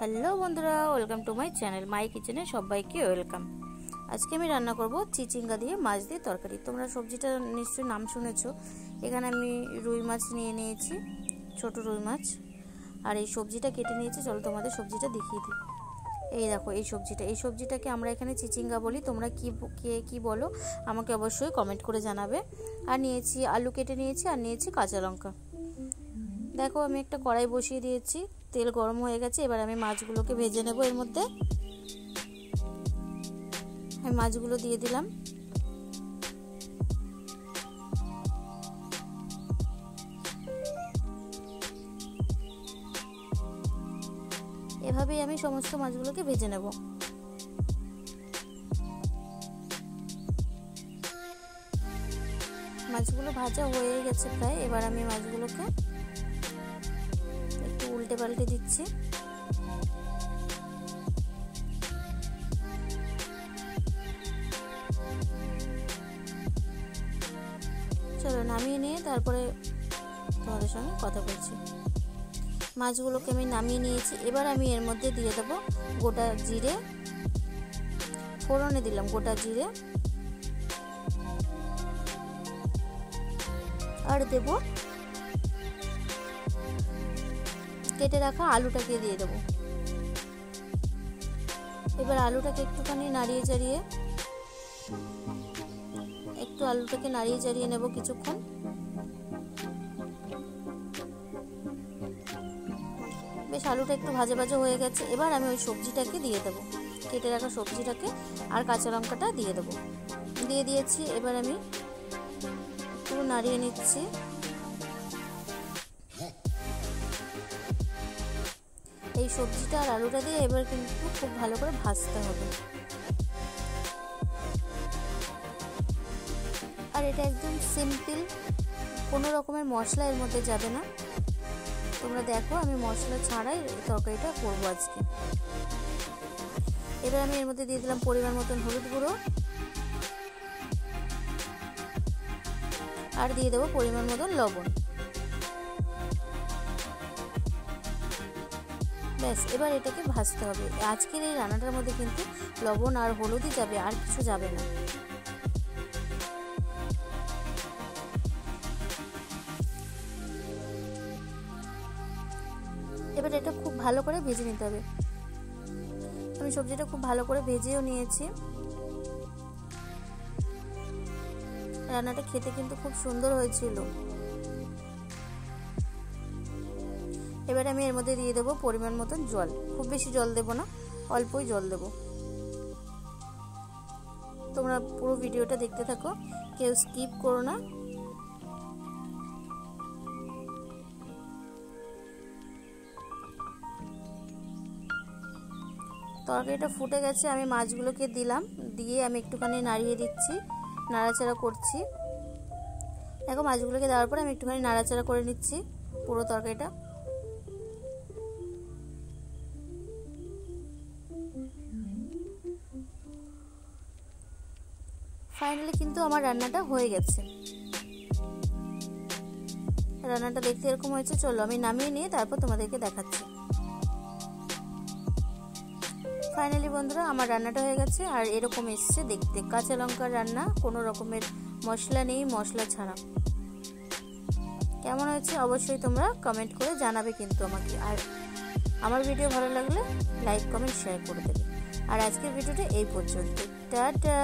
Hello বন্ধুরা, welcome to my channel my কিচেনে সবাইকে ওয়েলকাম। আজকে আমি রান্না করব চিচিঙ্গা দিয়ে মাছ দিয়ে তরকারি। তোমরা সবজিটা নিশ্চয়ই নাম শুনেছো। এখানে আমি রুই মাছ নিয়ে নিয়েছি, ছোট রুই মাছ, আর এই সবজিটা কেটে নিয়েছি। চলো তোমাদের সবজিটা দেখিয়ে দিই। এই দেখো এই সবজিটাকে আমরা এখানে চিচিঙ্গা বলি। তোমরা কি বলো আমাকে অবশ্যই কমেন্ট করে জানাবে। আর নিয়েছি আলু কেটে নিয়েছি, আর নিয়েছি কাঁচা লঙ্কা। দেখো আমি একটা কড়াই বসিয়ে দিয়েছি, তেল গরম হয়ে গেছে। এবার আমি মাছগুলোকে ভেজে নেব। এর মধ্যে আমি মাছগুলো দিয়ে দিলাম। এভাবেই আমি সমস্ত মাছগুলোকে ভেজে নেব। মাছগুলো ভাজা হয়ে গেছে প্রায়। এবার আমি মাছগুলোকে একটু উল্টে পাল্টে দিচ্ছি। চলো নামিয়ে নিয়ে তারপরে তোমাদের সঙ্গে কথা বলছি। মাছগুলোকে আমি নামিয়ে নিয়েছি। এবার আমি এর মধ্যে দিয়ে দেবো গোটা জিরে, ফোড়নে দিলাম গোটা জিরে, আর দেব কেটে রাখা আলুটাকে দিয়ে দেবো। এবার আলুটাকে একটুখানি নাড়িয়ে চাড়িয়ে নেব কিছুক্ষণ। বেশ আলুটা একটু ভাজা ভাজা হয়ে গেছে। এবার আমি ওই সবজিটাকে দিয়ে দেবো, কেটে রাখা সবজিটাকে আর কাঁচা লঙ্কাটা দিয়ে দেবো। দিয়ে দিয়েছি। এবার আমি একটু নাড়িয়ে নিচ্ছি। এই সবজিটা আর আলুটা দিয়ে এবার কিন্তু খুব ভালো করে ভাজতে হবে। আর এটা একদম সিম্পল, কোনো রকমের মশলা এর মধ্যে যাবে না। তোমরা দেখো আমি মশলা ছাড়াই তরকারিটা করবো আজকে। এবার আমি এর মধ্যে দিয়ে দিলাম পরিমাণ মতন হলুদ গুঁড়ো, আর দিয়ে দেবো পরিমাণ মতন লবণ। ব্যাস এবার এটাকে ভাজতে হবে। আজকের এই রান্নাটার মধ্যে কিন্তু লবণ আর হলুদই যাবে, আর কিছু যাবে না। এবার এটা খুব ভালো করে ভেজে নিতে হবে। আমি সবজিটা খুব ভালো করে ভেজেও নিয়েছি। রান্নাটা খেতে কিন্তু খুব সুন্দর হয়েছিল। এবার আমি এর মধ্যে দিয়ে দেবো পরিমাণ মতন জল। খুব বেশি জল দেব না, অল্পই জল দেব। তোমরা পুরো ভিডিওটা দেখতে থাকো, কেউ স্কিপ করো না। তরকারিটা ফুটে গেছে। আমি মাছগুলোকে দিলাম, দিয়ে আমি একটুখানি নাড়িয়ে দিচ্ছি, নাড়াচাড়া করছি। দেখো মাছগুলোকে দেওয়ার পরে আমি একটুখানি নাড়াচাড়া করে নিচ্ছি পুরো তরকারিটা। ফাইনালি কিন্তু আমার রান্নাটা হয়ে গেছে। রান্নাটা দেখতে এরকম হয়েছে। চলো আমি নামিয়ে নিয়ে তারপর তোমাদেরকে দেখাচ্ছি। ফাইনালি বন্ধুরা আমার রান্নাটা হয়ে গেছে, আর এরকম এসছে দেখতে। কাঁচা লঙ্কার রান্না, কোনো রকমের মশলা নেই, মশলা ছাড়া। কেমন হয়েছে অবশ্যই তোমরা কমেন্ট করে জানাবে কিন্তু আমাকে। আর আমার ভিডিও ভালো লাগলে লাইক কমেন্ট শেয়ার করে দেবে। আর আজকের ভিডিওটা এই পর্যন্ত। টাটা।